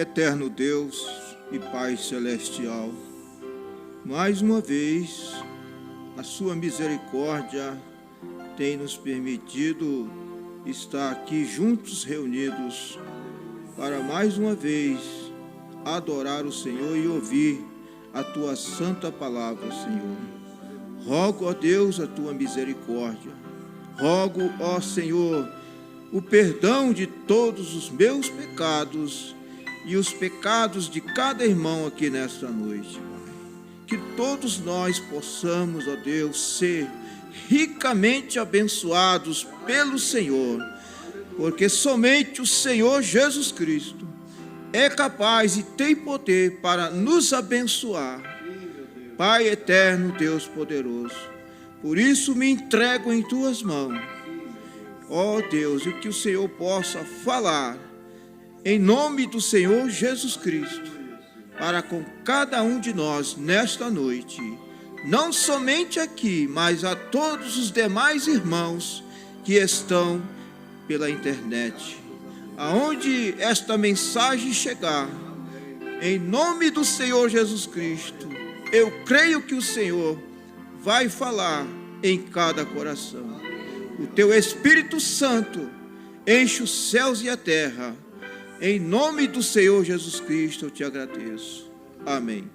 Eterno Deus e Pai Celestial, mais uma vez, a sua misericórdia tem nos permitido estar aqui juntos, reunidos, para mais uma vez adorar o Senhor e ouvir a tua santa palavra, Senhor. Rogo, ó Deus, a tua misericórdia. Rogo, ó Senhor, o perdão de todos os meus pecados e os pecados de cada irmão aqui nesta noite, Pai. Que todos nós possamos, ó Deus, ser ricamente abençoados pelo Senhor, porque somente o Senhor Jesus Cristo é capaz e tem poder para nos abençoar. Pai eterno, Deus poderoso, por isso me entrego em tuas mãos, ó Deus, e que o Senhor possa falar em nome do Senhor Jesus Cristo, para com cada um de nós nesta noite, não somente aqui, mas a todos os demais irmãos que estão pela internet. Aonde esta mensagem chegar, em nome do Senhor Jesus Cristo, eu creio que o Senhor vai falar em cada coração. O teu Espírito Santo enche os céus e a terra. Em nome do Senhor Jesus Cristo, eu te agradeço. Amém.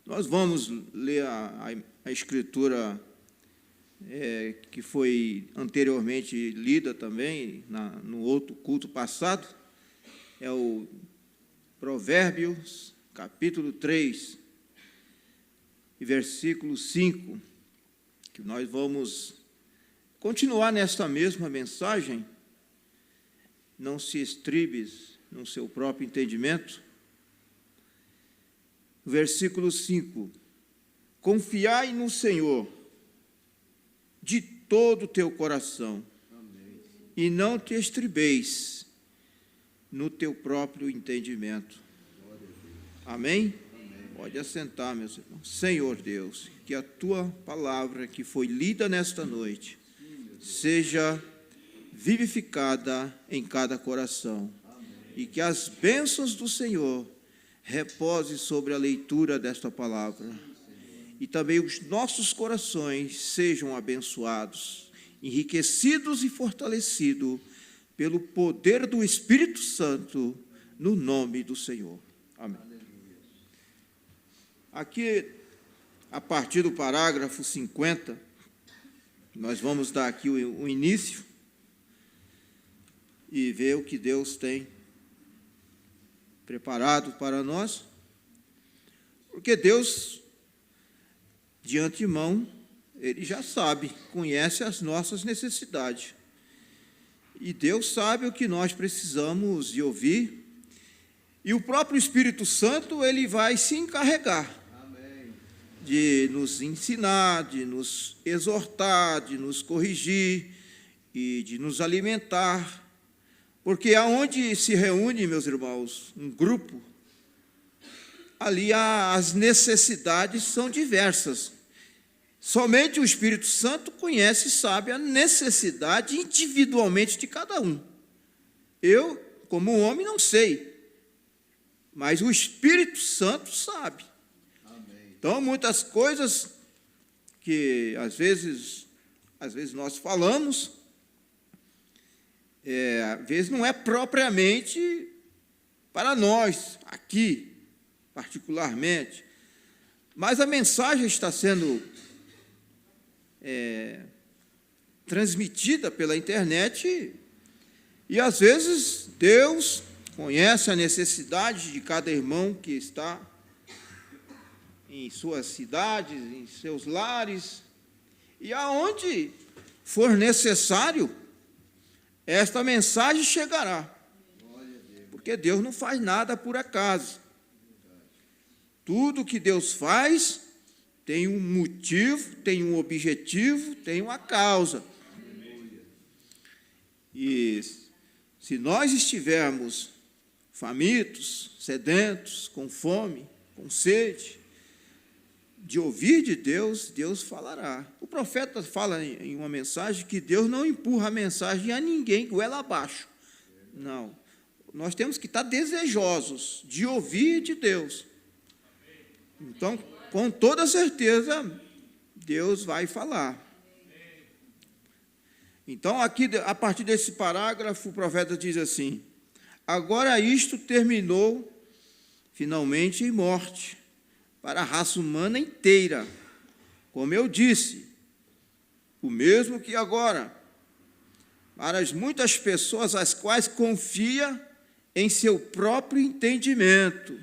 Nós vamos ler a escritura que foi anteriormente lida também no outro culto passado. É o Provérbios, capítulo 3, e versículo 5, que nós vamos continuar nesta mesma mensagem. Não se estribes no seu próprio entendimento. Versículo 5: confiai no Senhor de todo o teu coração. Amém. E não te estribeis no teu próprio entendimento. Amém? Amém? Pode assentar, meus irmãos. Senhor Deus, que a tua palavra que foi lida nesta noite seja vivificada em cada coração. Amém. E que as bênçãos do Senhor repousem sobre a leitura desta palavra. E também os nossos corações sejam abençoados, enriquecidos e fortalecidos pelo poder do Espírito Santo, no nome do Senhor. Amém. Aqui, a partir do parágrafo 50, nós vamos dar aqui o início e ver o que Deus tem preparado para nós, porque Deus, de antemão, Ele já sabe, conhece as nossas necessidades, e Deus sabe o que nós precisamos de ouvir, e o próprio Espírito Santo, Ele vai se encarregar de nos ensinar, de nos exortar, de nos corrigir e de nos alimentar. Porque aonde se reúne, meus irmãos, um grupo, ali as necessidades são diversas. Somente o Espírito Santo conhece e sabe a necessidade individualmente de cada um. Eu, como homem, não sei, mas o Espírito Santo sabe. Amém. Então, muitas coisas que às vezes nós falamos, às vezes não é propriamente para nós, aqui, particularmente, mas a mensagem está sendo transmitida pela internet, e às vezes Deus conhece a necessidade de cada irmão que está em suas cidades, em seus lares, e aonde for necessário, esta mensagem chegará, porque Deus não faz nada por acaso. Tudo que Deus faz tem um motivo, tem um objetivo, tem uma causa. E se nós estivermos famintos, sedentos, com fome, com sede, de ouvir de Deus, Deus falará. O profeta fala em uma mensagem que Deus não empurra a mensagem a ninguém goela abaixo. Não. nós temos que estar desejosos de ouvir de Deus. Então, com toda certeza, Deus vai falar. Então, aqui, a partir desse parágrafo, o profeta diz assim: agora isto terminou, finalmente, em morte, para a raça humana inteira. Como eu disse, o mesmo que agora, para as muitas pessoas as quais confia em seu próprio entendimento,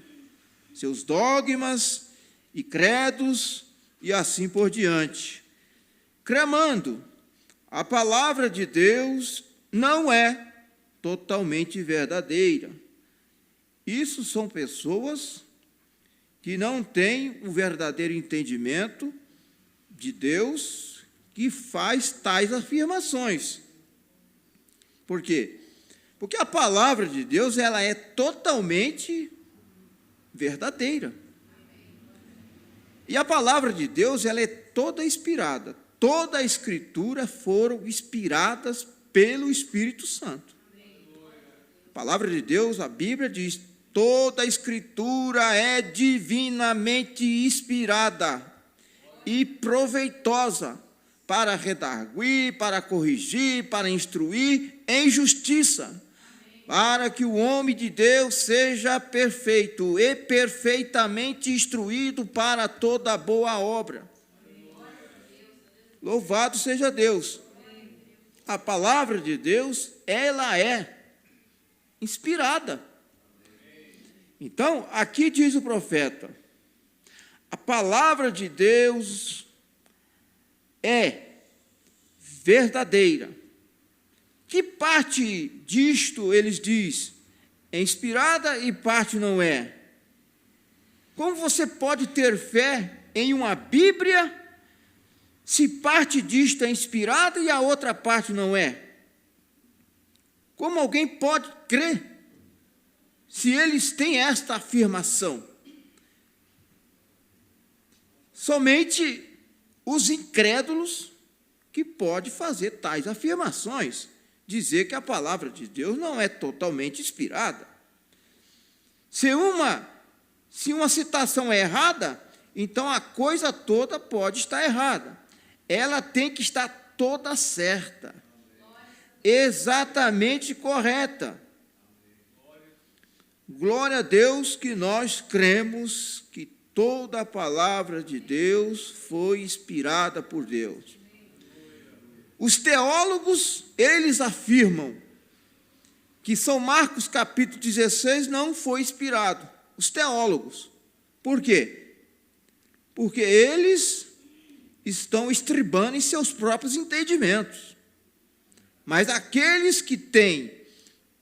seus dogmas e credos e assim por diante. Cramando, a palavra de Deus não é totalmente verdadeira. Isso são pessoas que não têm o verdadeiro entendimento de Deus, que faz tais afirmações. Por quê? Porque a palavra de Deus, ela é totalmente verdadeira. E a palavra de Deus, ela é toda inspirada. Toda a Escritura foram inspiradas pelo Espírito Santo. A palavra de Deus, a Bíblia diz, toda a Escritura é divinamente inspirada e proveitosa para redarguir, para corrigir, para instruir em justiça, para que o homem de Deus seja perfeito e perfeitamente instruído para toda boa obra. Louvado seja Deus. A palavra de Deus, ela é inspirada. Então, aqui diz o profeta, a palavra de Deus é verdadeira. Que parte disto eles diz é inspirada e parte não é? Como você pode ter fé em uma Bíblia se parte disto é inspirada e a outra parte não é? Como alguém pode crer se eles têm esta afirmação? Somente os incrédulos que podem fazer tais afirmações, dizer que a palavra de Deus não é totalmente inspirada. Se uma citação é errada, então a coisa toda pode estar errada. Ela tem que estar toda certa, exatamente correta. Glória a Deus que nós cremos que toda a palavra de Deus foi inspirada por Deus. Os teólogos, eles afirmam que São Marcos capítulo 16 não foi inspirado. Os teólogos. Por quê? Porque eles estão estribando em seus próprios entendimentos. Mas aqueles que têm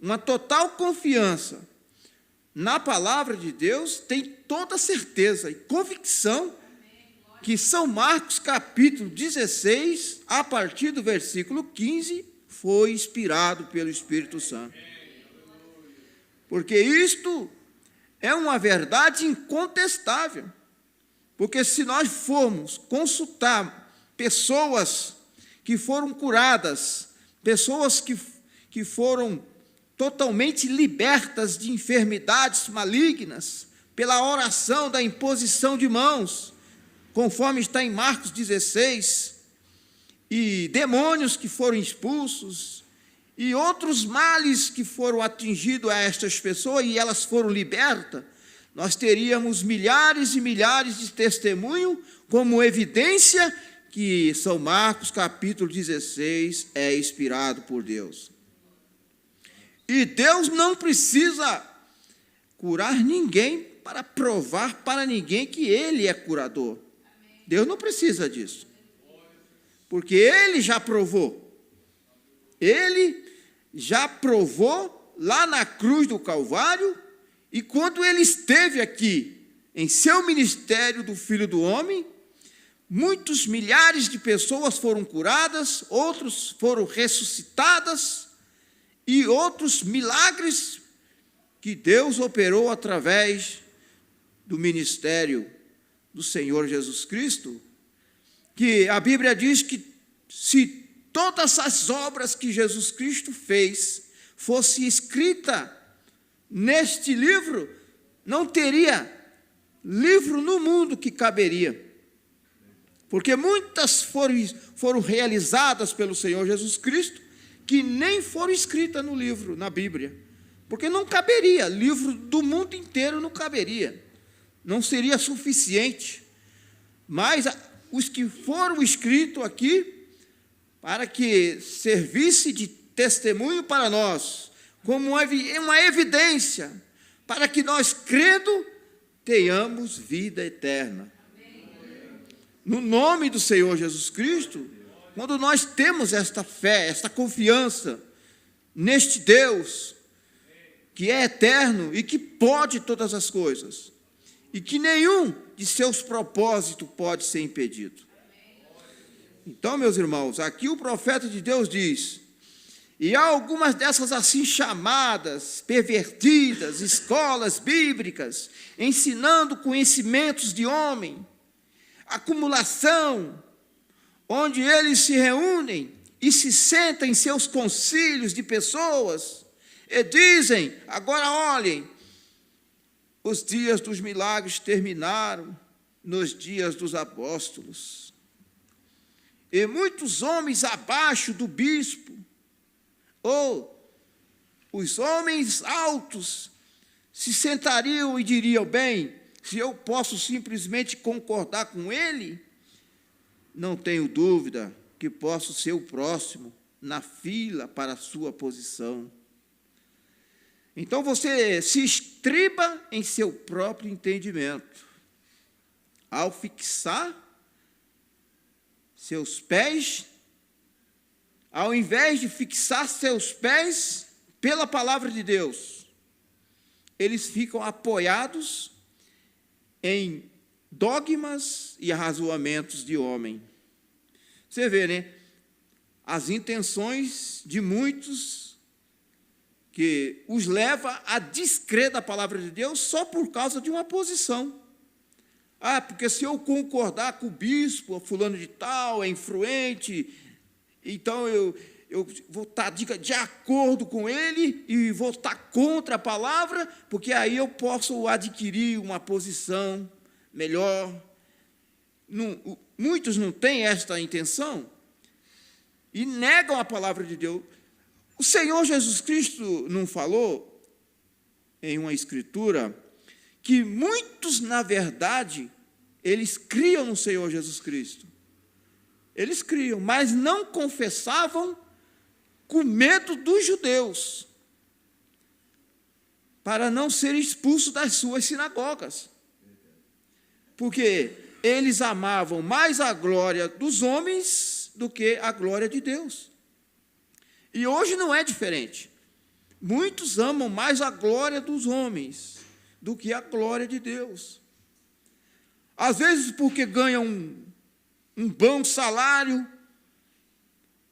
uma total confiança na palavra de Deus, têm toda certeza e convicção que São Marcos capítulo 16, a partir do versículo 15, foi inspirado pelo Espírito Santo. Porque isto é uma verdade incontestável. Porque se nós formos consultar pessoas que foram curadas, pessoas que foram totalmente libertas de enfermidades malignas, pela oração da imposição de mãos, conforme está em Marcos 16, e demônios que foram expulsos, e outros males que foram atingidos a estas pessoas, e elas foram libertas, nós teríamos milhares e milhares de testemunhos como evidência que São Marcos capítulo 16 é inspirado por Deus. E Deus não precisa curar ninguém para provar para ninguém que Ele é curador. Deus não precisa disso. Porque Ele já provou. Ele já provou lá na cruz do Calvário. E quando Ele esteve aqui, em seu ministério do Filho do Homem, muitos milhares de pessoas foram curadas, outros foram ressuscitadas, e outros milagres que Deus operou através do ministério do Senhor Jesus Cristo, que a Bíblia diz que se todas as obras que Jesus Cristo fez fosse escrita neste livro, não teria livro no mundo que caberia. Porque muitas foram realizadas pelo Senhor Jesus Cristo, que nem foram escritas no livro, na Bíblia. Porque não caberia, livro do mundo inteiro não caberia. Não seria suficiente. Mas os que foram escritos aqui, para que servisse de testemunho para nós, como uma evidência, para que nós, crendo, tenhamos vida eterna. No nome do Senhor Jesus Cristo, quando nós temos esta fé, esta confiança neste Deus, que é eterno e que pode todas as coisas, e que nenhum de seus propósitos pode ser impedido. Então, meus irmãos, aqui o profeta de Deus diz, e há algumas dessas assim chamadas, pervertidas, escolas bíblicas, ensinando conhecimentos de homem, acumulação, onde eles se reúnem e se sentam em seus concílios de pessoas, e dizem, agora olhem, os dias dos milagres terminaram nos dias dos apóstolos. E muitos homens abaixo do bispo, ou os homens altos, se sentariam e diriam, bem, se eu posso simplesmente concordar com ele, não tenho dúvida que posso ser o próximo na fila para a sua posição. Então você se estriba em seu próprio entendimento, ao fixar seus pés, ao invés de fixar seus pés pela palavra de Deus, eles ficam apoiados em dogmas e arrazoamentos de homem. Você vê, né? As intenções de muitos que os leva a descrer da palavra de Deus só por causa de uma posição. Ah, porque se eu concordar com o bispo, fulano de tal, é influente, então eu vou estar de acordo com ele e vou estar contra a palavra, porque aí eu posso adquirir uma posição melhor. Muitos não têm esta intenção e negam a palavra de Deus. O Senhor Jesus Cristo não falou em uma escritura que muitos, na verdade, eles criam no Senhor Jesus Cristo. Eles criam, mas não confessavam com medo dos judeus, para não serem expulsos das suas sinagogas. Porque eles amavam mais a glória dos homens do que a glória de Deus. E hoje não é diferente. Muitos amam mais a glória dos homens do que a glória de Deus. Às vezes porque ganham um bom salário,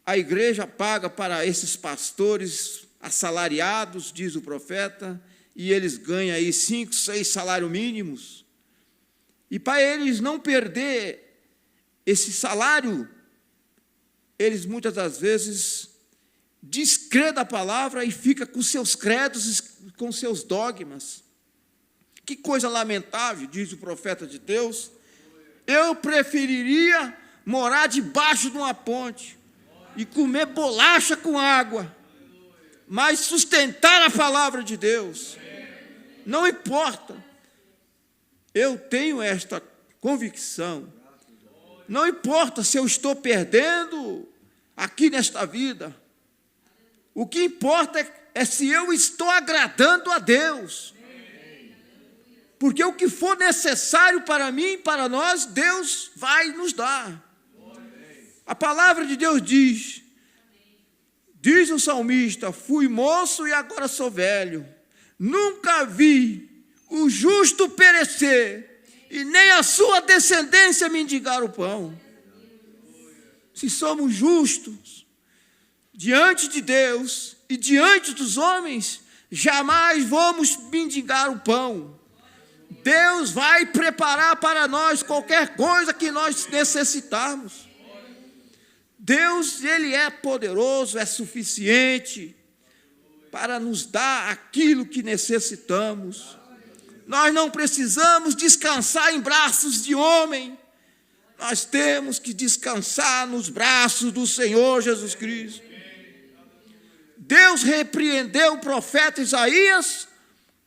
a igreja paga para esses pastores assalariados, diz o profeta, e eles ganham aí 5, 6 salários mínimos. E para eles não perder esse salário, eles muitas das vezes descrê da palavra e fica com seus credos, com seus dogmas. Que coisa lamentável, diz o profeta de Deus. Eu preferiria morar debaixo de uma ponte e comer bolacha com água, mas sustentar a palavra de Deus. Não importa. Eu tenho esta convicção. Não importa se eu estou perdendo aqui nesta vida. O que importa é se eu estou agradando a Deus. Porque o que for necessário para mim e para nós, Deus vai nos dar. A palavra de Deus diz o salmista, fui moço e agora sou velho. Nunca vi o justo perecer e nem a sua descendência mendigar o pão. Se somos justos diante de Deus e diante dos homens, jamais vamos mendigar o pão. Deus vai preparar para nós qualquer coisa que nós necessitarmos. Deus, Ele é poderoso, é suficiente. para nos dar aquilo que necessitamos. Nós não precisamos descansar em braços de homem. Nós temos que descansar nos braços do Senhor Jesus Cristo. Deus repreendeu o profeta Isaías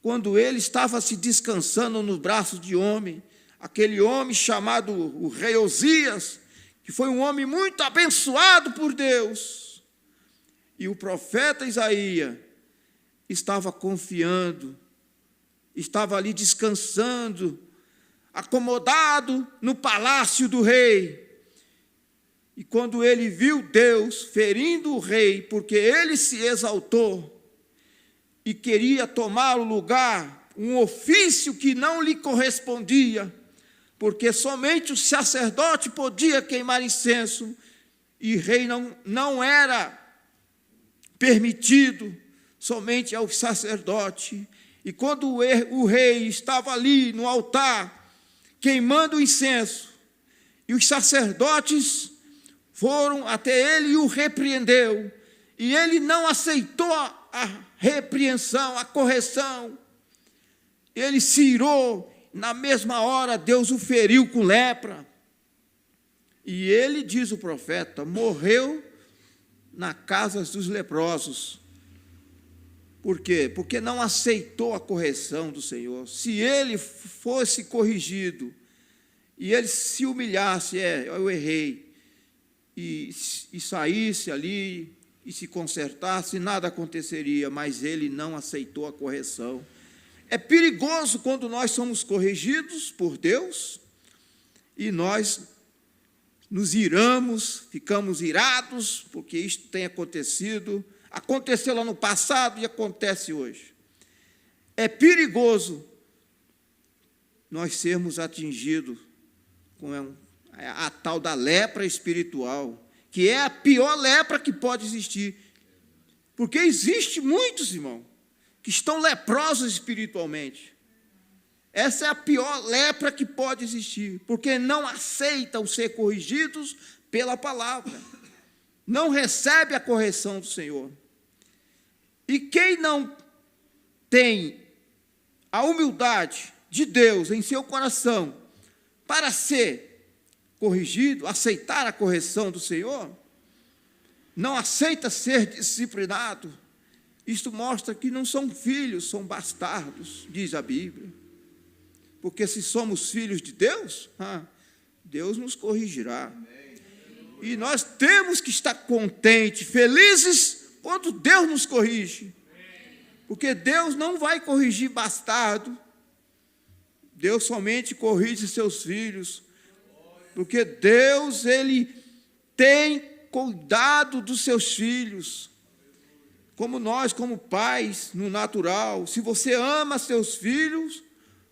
quando ele estava se descansando nos braços de homem. Aquele homem chamado o rei Osias, que foi um homem muito abençoado por Deus. E o profeta Isaías estava confiando, estava ali descansando, acomodado no palácio do rei. E quando ele viu Deus ferindo o rei, porque ele se exaltou e queria tomar o lugar, um ofício que não lhe correspondia, porque somente o sacerdote podia queimar incenso, e rei não era permitido, somente ao sacerdote. E quando o rei estava ali no altar, queimando o incenso, e os sacerdotes foram até ele e o repreendeu, e ele não aceitou a repreensão, a correção. Ele se irou, na mesma hora Deus o feriu com lepra. E ele, diz o profeta, morreu na casa dos leprosos. Por quê? Porque não aceitou a correção do Senhor. Se ele fosse corrigido e ele se humilhasse, eu errei, e saísse ali e se consertasse, nada aconteceria, mas ele não aceitou a correção. É perigoso quando nós somos corrigidos por Deus e nós nos iramos, ficamos irados, porque isto tem acontecido. Aconteceu lá no passado e acontece hoje. É perigoso nós sermos atingidos com a tal da lepra espiritual, que é a pior lepra que pode existir. Porque existe muitos, irmão, que estão leprosos espiritualmente. Essa é a pior lepra que pode existir, porque não aceitam ser corrigidos pela palavra. Não recebe a correção do Senhor. E quem não tem a humildade de Deus em seu coração para ser corrigido, aceitar a correção do Senhor, não aceita ser disciplinado, isto mostra que não são filhos, são bastardos, diz a Bíblia. Porque se somos filhos de Deus, Deus nos corrigirá. E nós temos que estar contentes, felizes, quando Deus nos corrige, porque Deus não vai corrigir bastardo, Deus somente corrige seus filhos, porque Deus, Ele tem cuidado dos seus filhos, como nós, como pais, no natural. Se você ama seus filhos,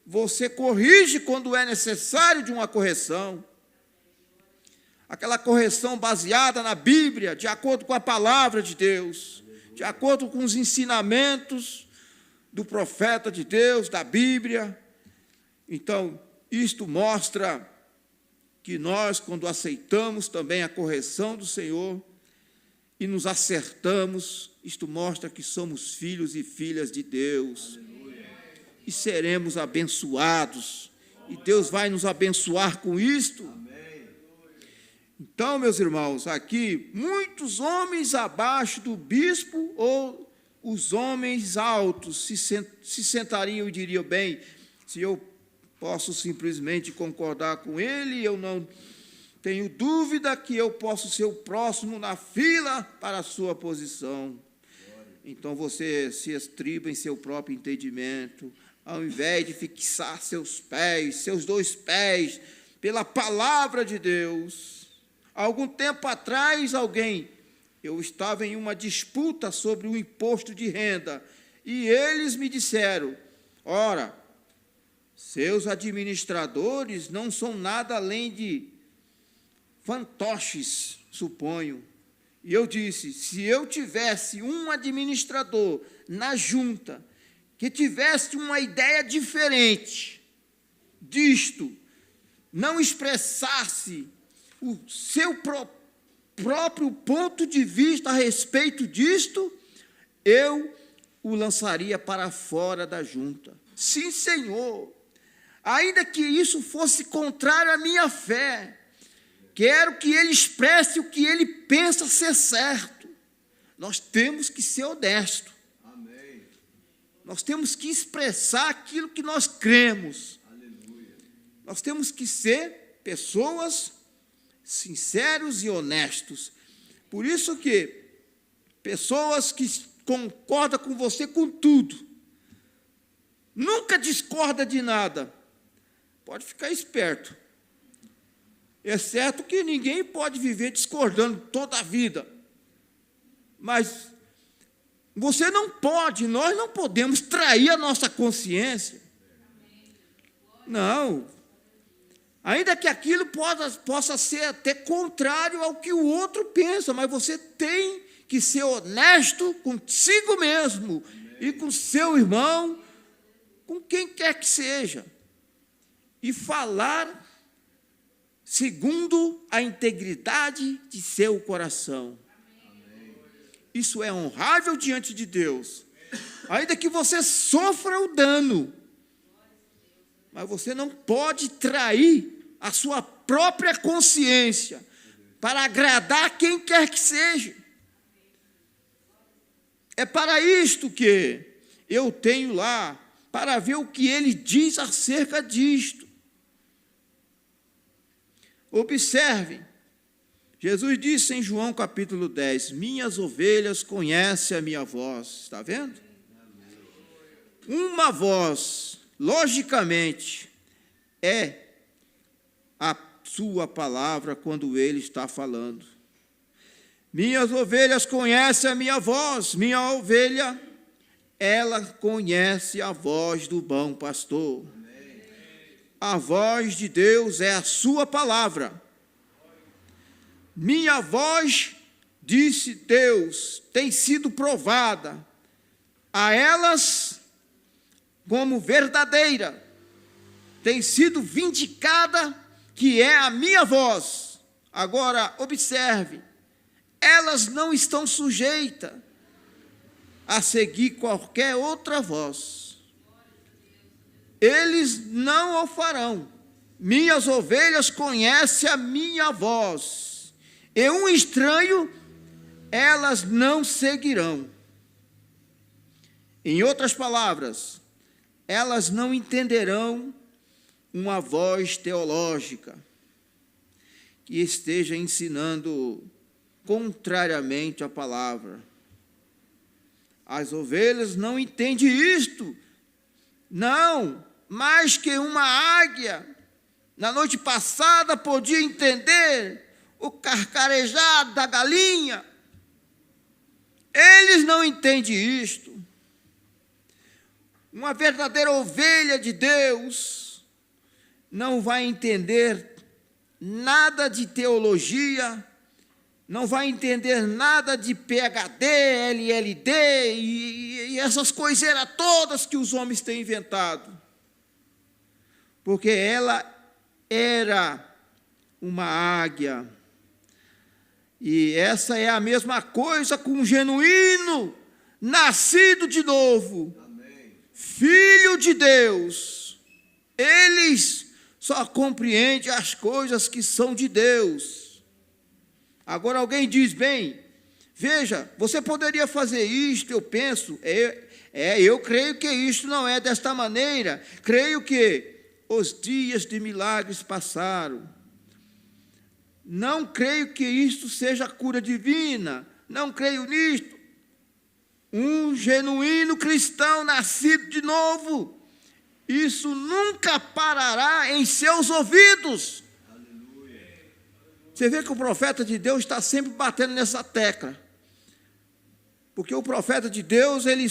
você corrige quando é necessário de uma correção, aquela correção baseada na Bíblia, de acordo com a palavra de Deus, de acordo com os ensinamentos do profeta de Deus, da Bíblia. Então, isto mostra que nós, quando aceitamos também a correção do Senhor e nos acertamos, isto mostra que somos filhos e filhas de Deus. Aleluia. E seremos abençoados, e Deus vai nos abençoar com isto. Então, meus irmãos, aqui, muitos homens abaixo do bispo ou os homens altos se sentariam e diriam, bem, se eu posso simplesmente concordar com ele, eu não tenho dúvida que eu posso ser o próximo na fila para a sua posição. Então, você se estriba em seu próprio entendimento, ao invés de fixar seus pés, seus dois pés, pela palavra de Deus. Algum tempo atrás, eu estava em uma disputa sobre o imposto de renda, e eles me disseram, ora, seus administradores não são nada além de fantoches, suponho. E eu disse, se eu tivesse um administrador na junta, que tivesse uma ideia diferente disto, não expressasse o seu próprio ponto de vista a respeito disto, eu o lançaria para fora da junta. Sim, Senhor, ainda que isso fosse contrário à minha fé, quero que ele expresse o que ele pensa ser certo. Nós temos que ser honestos. Amém. Nós temos que expressar aquilo que nós cremos. Aleluia. Nós temos que ser pessoas sinceros e honestos. Por isso que pessoas que concordam com você com tudo, nunca discorda de nada, pode ficar esperto. É certo que ninguém pode viver discordando toda a vida, mas você não pode, nós não podemos trair a nossa consciência. Não. Ainda que aquilo possa ser até contrário ao que o outro pensa, mas você tem que ser honesto consigo mesmo e com seu irmão, com quem quer que seja, e falar segundo a integridade de seu coração. Isso é honrável diante de Deus, ainda que você sofra o dano, mas você não pode trair a sua própria consciência para agradar quem quer que seja. É para isto que eu tenho lá, para ver o que ele diz acerca disto. Observe, Jesus disse em João capítulo 10, minhas ovelhas conhecem a minha voz. Está vendo? Uma voz, logicamente, é a sua palavra quando ele está falando. Minhas ovelhas conhecem a minha voz, minha ovelha, ela conhece a voz do bom pastor. A voz de Deus é a sua palavra. Minha voz, disse Deus, tem sido provada a elas como verdadeira, tem sido vindicada que é a minha voz. Agora, observe, elas não estão sujeitas a seguir qualquer outra voz. Eles não o farão. Minhas ovelhas conhecem a minha voz, e um estranho elas não seguirão. Em outras palavras, elas não entenderão uma voz teológica que esteja ensinando contrariamente à palavra. As ovelhas não entendem isto. Não, mais que uma águia, na noite passada podia entender o carcarejar da galinha. Eles não entendem isto. Uma verdadeira ovelha de Deus não vai entender nada de teologia, não vai entender nada de PhD, LLD e essas coiseiras todas que os homens têm inventado. Porque ela era uma águia. E essa é a mesma coisa com um genuíno, nascido de novo, amém, filho de Deus. Eles só compreendem as coisas que são de Deus. Agora alguém diz, bem, veja, você poderia fazer isto, eu penso, eu creio que isto não é desta maneira, creio que os dias de milagres passaram. Não creio que isto seja cura divina, não creio nisto. Um genuíno cristão nascido de novo, isso nunca parará em seus ouvidos. Aleluia. Você vê que o profeta de Deus está sempre batendo nessa tecla. Porque o profeta de Deus, ele,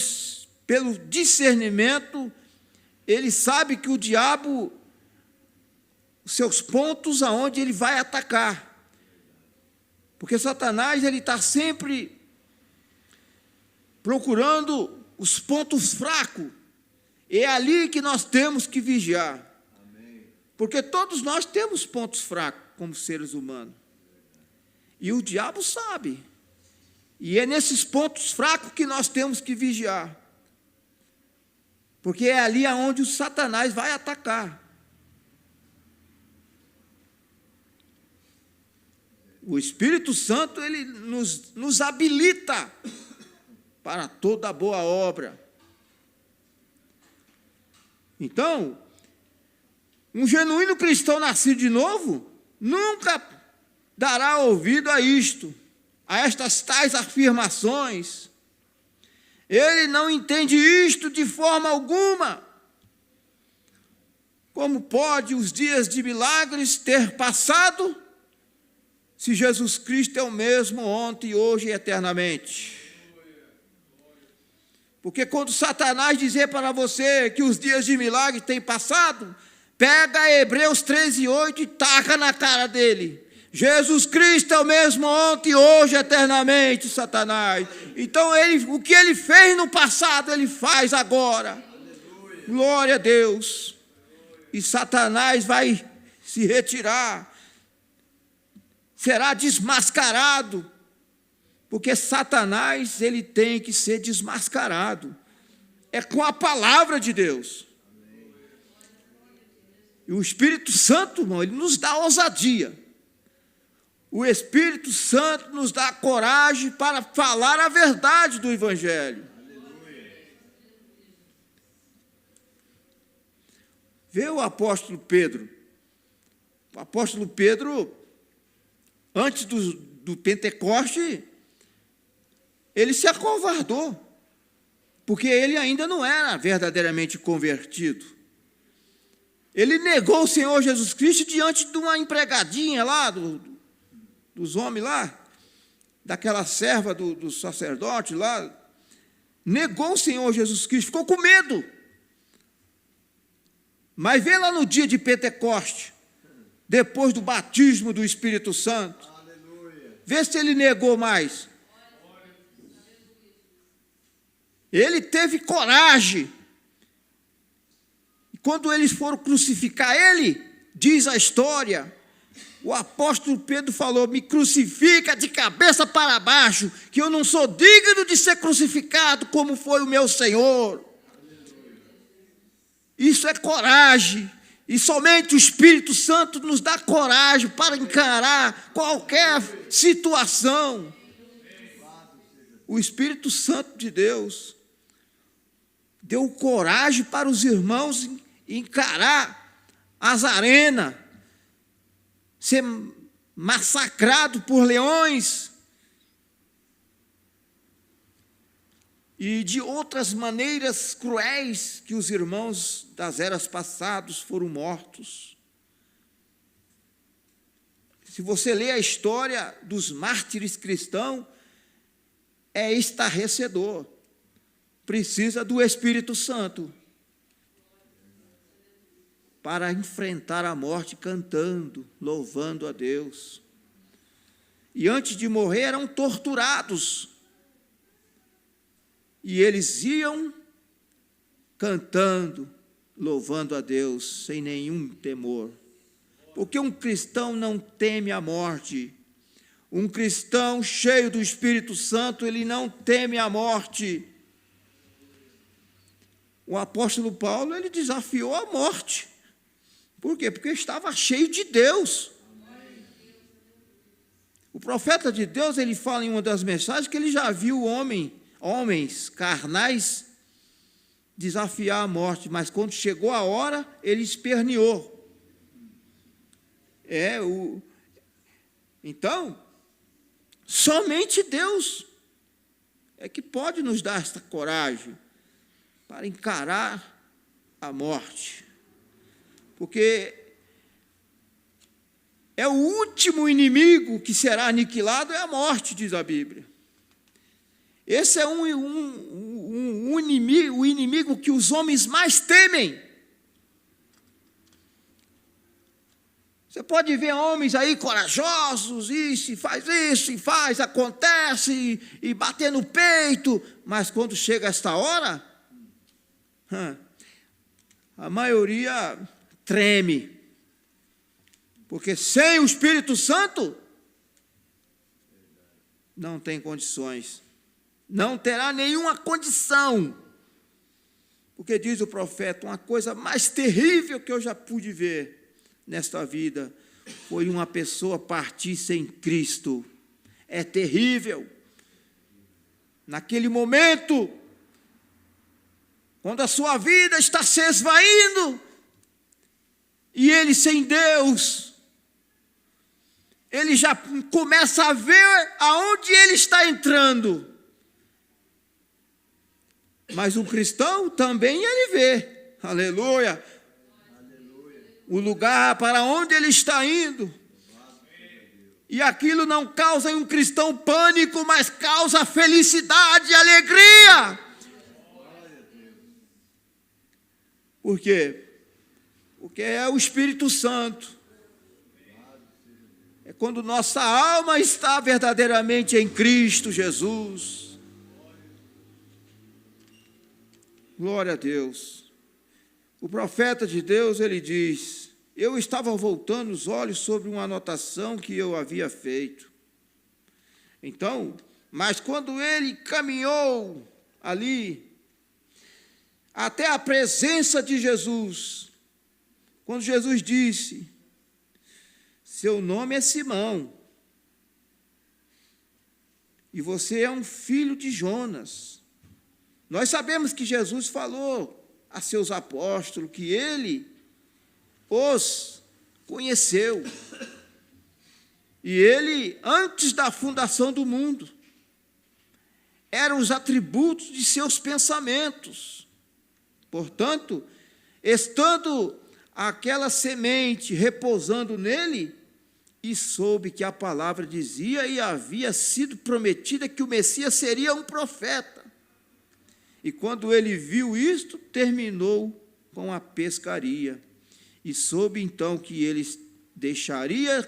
pelo discernimento, ele sabe que o diabo, seus pontos aonde ele vai atacar. Porque Satanás, ele está sempre procurando os pontos fracos. É ali que nós temos que vigiar. Amém. Porque todos nós temos pontos fracos como seres humanos. E o diabo sabe. E é nesses pontos fracos que nós temos que vigiar. porque é ali aonde o Satanás vai atacar. O Espírito Santo, ele nos habilita para toda boa obra. Então, um genuíno cristão nascido de novo nunca dará ouvido a isto, a estas tais afirmações. Ele não entende isto de forma alguma. Como pode os dias de milagres ter passado se Jesus Cristo é o mesmo ontem, hoje e eternamente? Porque quando Satanás dizer para você que os dias de milagre têm passado, pega Hebreus 13:8 e taca na cara dele. Jesus Cristo é o mesmo ontem, hoje, eternamente, Satanás. Então, o que ele fez no passado, ele faz agora. Aleluia. Glória a Deus. E Satanás vai se retirar. Será desmascarado. Porque Satanás, ele tem que ser desmascarado. É com a palavra de Deus. E o Espírito Santo, irmão, ele nos dá ousadia. O Espírito Santo nos dá coragem para falar a verdade do Evangelho. Aleluia. Vê o apóstolo Pedro. O apóstolo Pedro, antes do Pentecoste, ele se acovardou, porque ele ainda não era verdadeiramente convertido. Ele negou o Senhor Jesus Cristo diante de uma empregadinha lá, dos homens lá, daquela serva do sacerdote lá, negou o Senhor Jesus Cristo, ficou com medo. Mas vê lá no dia de Pentecoste, depois do batismo do Espírito Santo, aleluia, vê se ele negou mais. Ele teve coragem. E quando eles foram crucificar ele, diz a história, o apóstolo Pedro falou: me crucifica de cabeça para baixo, que eu não sou digno de ser crucificado como foi o meu Senhor. Isso é coragem, e somente o Espírito Santo nos dá coragem para encarar qualquer situação. O Espírito Santo de Deus deu coragem para os irmãos encarar as arenas, ser massacrado por leões e de outras maneiras cruéis que os irmãos das eras passadas foram mortos. Se você ler a história dos mártires cristãos, é estarrecedor. Precisa do Espírito Santo para enfrentar a morte cantando, louvando a Deus. E antes de morrer eram torturados. E eles iam cantando, louvando a Deus, sem nenhum temor. Porque um cristão não teme a morte. Um cristão cheio do Espírito Santo, ele não teme a morte. O apóstolo Paulo, ele desafiou a morte. Por quê? Porque estava cheio de Deus. O profeta de Deus, ele fala em uma das mensagens que ele já viu homens carnais desafiar a morte, mas quando chegou a hora, ele esperneou. Então, somente Deus é que pode nos dar esta coragem para encarar a morte. Porque é o último inimigo que será aniquilado, é a morte, diz a Bíblia. Esse é o inimigo que os homens mais temem. Você pode ver homens aí corajosos, isso, e faz, acontece, e bater no peito, mas quando chega esta hora, a maioria treme, porque sem o Espírito Santo não tem condições, não terá nenhuma condição Porque diz o profeta, uma coisa mais terrível que eu já pude ver nesta vida foi uma pessoa partir sem Cristo. É terrível. Naquele momento, quando a sua vida está se esvaindo, e ele sem Deus, ele já começa a ver aonde ele está entrando. Mas o cristão também ele vê, aleluia, o lugar para onde ele está indo. E aquilo não causa em um cristão pânico, mas causa felicidade e alegria. Por quê? Porque é o Espírito Santo. É quando nossa alma está verdadeiramente em Cristo Jesus. Glória a Deus. O profeta de Deus, ele diz: eu estava voltando os olhos sobre uma anotação que eu havia feito. Então, mas quando ele caminhou ali, até a presença de Jesus, quando Jesus disse: seu nome é Simão, e você é um filho de Jonas. Nós sabemos que Jesus falou a seus apóstolos que ele os conheceu. E ele, antes da fundação do mundo, eram os atributos de seus pensamentos. Portanto, estando aquela semente repousando nele, e soube que a palavra dizia e havia sido prometida que o Messias seria um profeta. E quando ele viu isto, terminou com a pescaria. E soube então que ele deixaria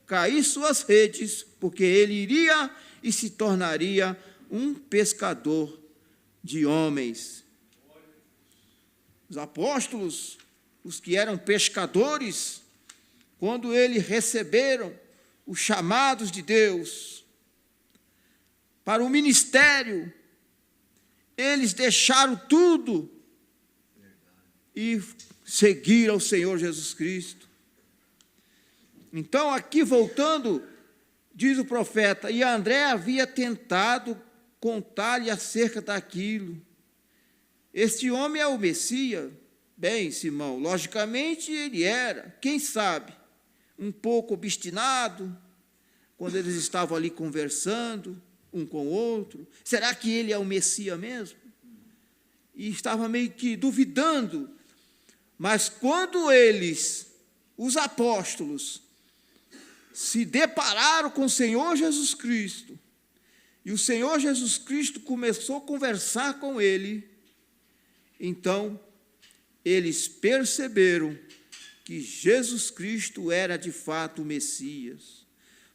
cair suas redes, porque ele iria e se tornaria um pescador de homens. Os apóstolos, os que eram pescadores, quando eles receberam os chamados de Deus para o ministério, eles deixaram tudo e seguiram ao Senhor Jesus Cristo. Então, aqui voltando, diz o profeta, e André havia tentado contar-lhe acerca daquilo. Este homem é o Messias? Bem, Simão, logicamente ele era, quem sabe, um pouco obstinado, quando eles estavam ali conversando, um com o outro. Será que ele é o Messias mesmo? E estava meio que duvidando. Mas quando eles, os apóstolos, se depararam com o Senhor Jesus Cristo, e o Senhor Jesus Cristo começou a conversar com ele, então eles perceberam que Jesus Cristo era de fato o Messias,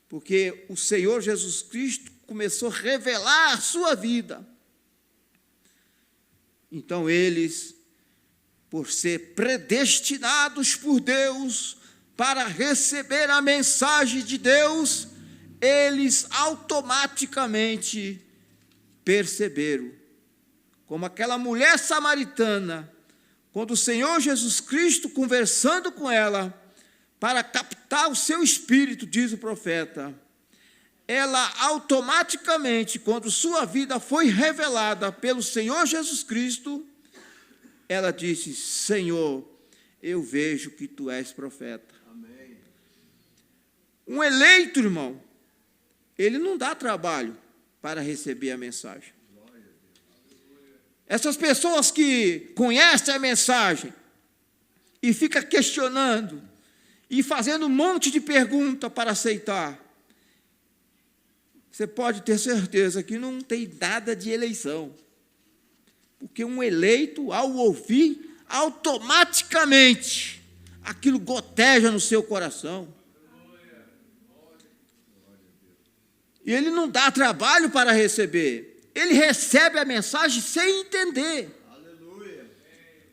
porque o Senhor Jesus Cristo começou a revelar a sua vida. Então eles, por ser predestinados por Deus para receber a mensagem de Deus, eles automaticamente perceberam, como aquela mulher samaritana, quando o Senhor Jesus Cristo, conversando com ela, para captar o seu espírito, diz o profeta, ela automaticamente, quando sua vida foi revelada pelo Senhor Jesus Cristo, ela disse: Senhor, eu vejo que tu és profeta. Amém. Um eleito, irmão, ele não dá trabalho para receber a mensagem. Essas pessoas que conhecem a mensagem e ficam questionando e fazendo um monte de perguntas para aceitar, você pode ter certeza que não tem nada de eleição. Porque um eleito, ao ouvir, automaticamente, aquilo goteja no seu coração. E ele não dá trabalho para receber. Ele recebe a mensagem sem entender.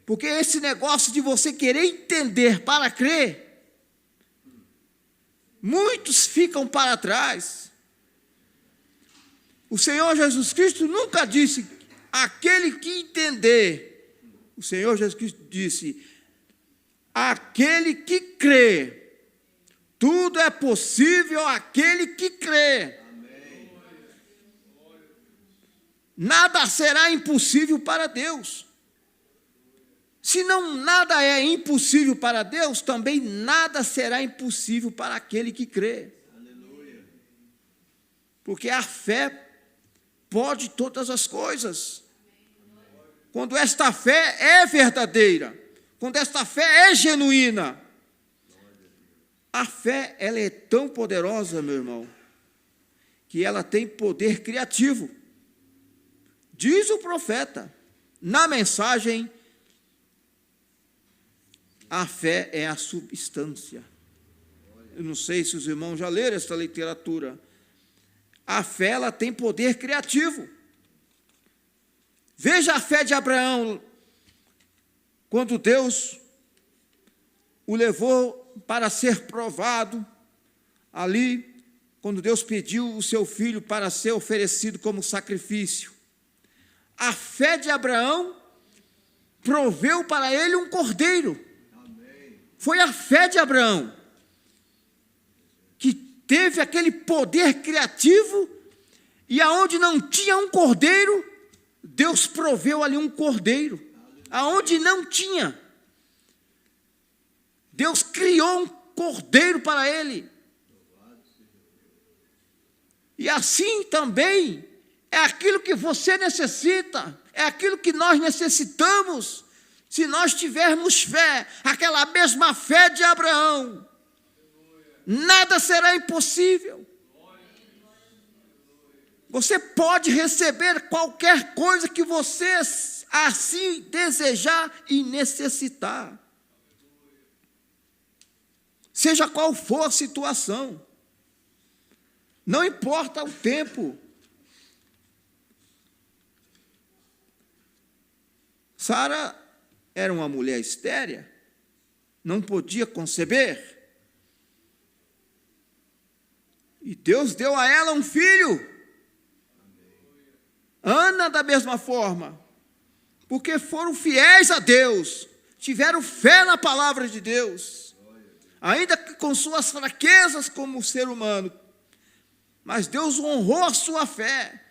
Porque esse negócio de você querer entender para crer, muitos ficam para trás. O Senhor Jesus Cristo nunca disse: aquele que entender O Senhor Jesus Cristo disse: aquele que crê, tudo é possível àquele que crê. Nada será impossível para Deus. Se não nada é impossível para Deus, também nada será impossível para aquele que crê. Porque a fé pode todas as coisas. Quando esta fé é verdadeira, quando esta fé é genuína, a fé, ela é tão poderosa, meu irmão, que ela tem poder criativo. Diz o profeta, na mensagem, a fé é a substância. Eu não sei se os irmãos já leram essa literatura. A fé, ela tem poder criativo. Veja a fé de Abraão, quando Deus o levou para ser provado, ali, quando Deus pediu o seu filho para ser oferecido como sacrifício. A fé de Abraão proveu para ele um cordeiro. Foi a fé de Abraão que teve aquele poder criativo, e aonde não tinha um cordeiro, Deus proveu ali um cordeiro. Aonde não tinha, Deus criou um cordeiro para ele. E assim também é aquilo que você necessita, é aquilo que nós necessitamos. Se nós tivermos fé, aquela mesma fé de Abraão, nada será impossível. Você pode receber qualquer coisa que você assim desejar e necessitar. Seja qual for a situação, não importa o tempo. Sara era uma mulher estéril, não podia conceber. E Deus deu a ela um filho. Ana, da mesma forma, porque foram fiéis a Deus, tiveram fé na palavra de Deus, ainda que com suas fraquezas como ser humano, mas Deus honrou a sua fé,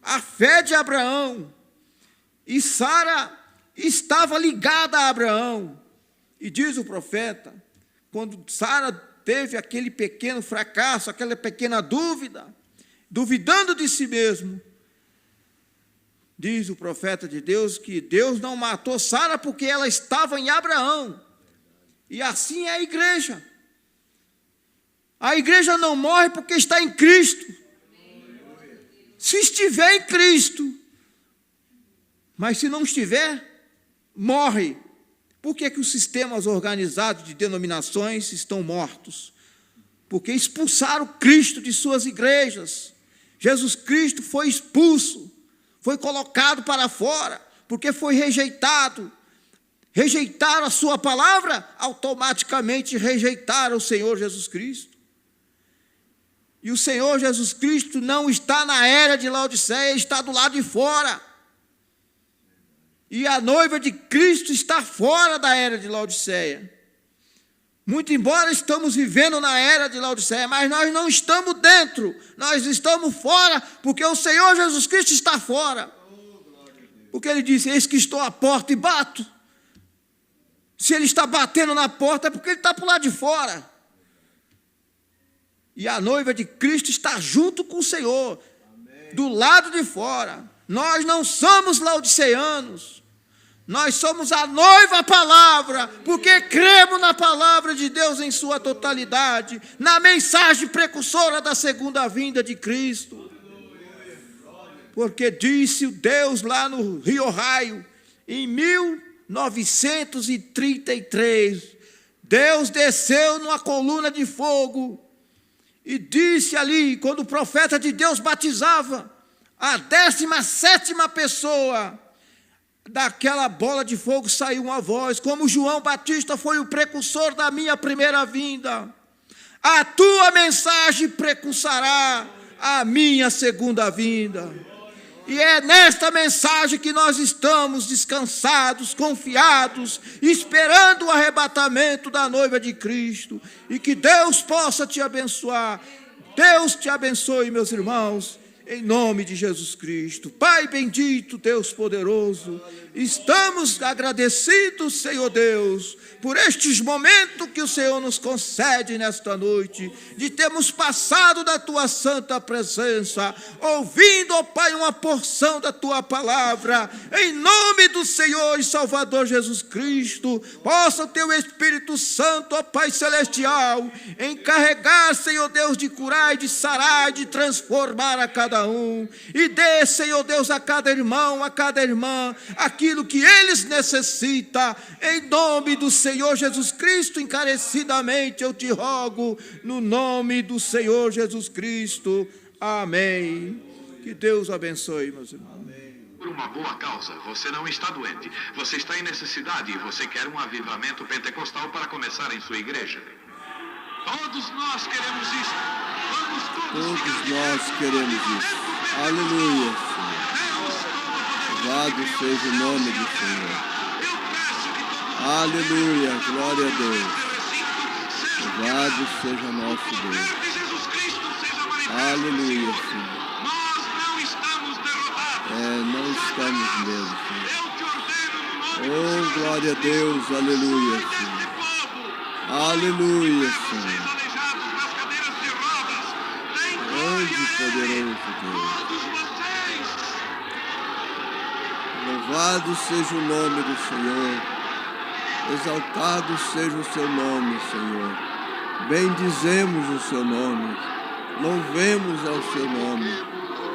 a fé de Abraão. E Sara estava ligada a Abraão. E diz o profeta, quando Sara teve aquele pequeno fracasso, aquela pequena dúvida, duvidando de si mesmo, diz o profeta de Deus que Deus não matou Sara porque ela estava em Abraão. E assim é a igreja. A igreja não morre porque está em Cristo. Se estiver em Cristo, mas se não estiver, morre. Por que os sistemas organizados de denominações estão mortos? Porque expulsaram Cristo de suas igrejas. Jesus Cristo foi expulso, foi colocado para fora, porque foi rejeitado. Rejeitaram a sua palavra, automaticamente rejeitaram o Senhor Jesus Cristo. E o Senhor Jesus Cristo não está na era de Laodiceia, está do lado de fora. E a noiva de Cristo está fora da era de Laodiceia. Muito embora estamos vivendo na era de Laodiceia, mas nós não estamos dentro, nós estamos fora, porque o Senhor Jesus Cristo está fora. Porque ele disse: eis que estou à porta e bato. Se ele está batendo na porta, é porque ele está para o lado de fora. E a noiva de Cristo está junto com o Senhor, do lado de fora. Nós não somos laodiceanos, nós somos a noiva palavra, porque cremos na palavra de Deus em sua totalidade, na mensagem precursora da segunda vinda de Cristo. Porque disse o Deus lá no Rio Raio, em 1933, Deus desceu numa coluna de fogo e disse ali, quando o profeta de Deus batizava a 17ª pessoa, daquela bola de fogo saiu uma voz, como João Batista foi o precursor da minha primeira vinda, a tua mensagem precursará a minha segunda vinda. E é nesta mensagem que nós estamos descansados, confiados, esperando o arrebatamento da noiva de Cristo. E que Deus possa te abençoar. Deus te abençoe, meus irmãos, em nome de Jesus Cristo. Pai bendito, Deus poderoso, estamos agradecidos, Senhor Deus, por estes momentos que o Senhor nos concede nesta noite, de termos passado da Tua santa presença, ouvindo, ó Pai, uma porção da Tua palavra, em nome do Senhor e Salvador Jesus Cristo. Possa o Teu Espírito Santo, ó Pai celestial, encarregar, Senhor Deus, de curar e de sarar, de transformar a cada um, e dê, Senhor Deus, a cada irmão, a cada irmã, aquilo que eles necessitam, em nome do Senhor Jesus Cristo. Encarecidamente eu te rogo, no nome do Senhor Jesus Cristo, amém. Que Deus abençoe, meus irmãos. Por uma boa causa, você não está doente, você está em necessidade e você quer um avivamento pentecostal para começar em sua igreja. Todos nós queremos isso. Todos nós queremos isso. Aleluia, Senhor. Louvado seja o nome do Senhor. Aleluia, glória a Deus. Louvado seja nosso Deus. Aleluia, Senhor. Nós não estamos derrotados. Não estamos mesmo, Senhor. Oh, glória a Deus, aleluia, Senhor. Aleluia, Senhor. Grande e poderoso Deus. Louvado seja o nome do Senhor. Exaltado seja o seu nome, Senhor. Bendizemos o seu nome. Louvemos ao seu nome.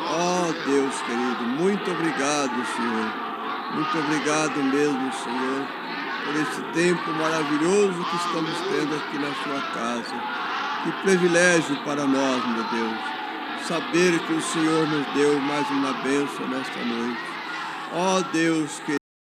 Ó Deus querido, muito obrigado, Senhor. Muito obrigado mesmo, Senhor, por esse tempo maravilhoso que estamos tendo aqui na sua casa. Que privilégio para nós, meu Deus, saber que o Senhor nos deu mais uma bênção nesta noite. Ó Deus querido.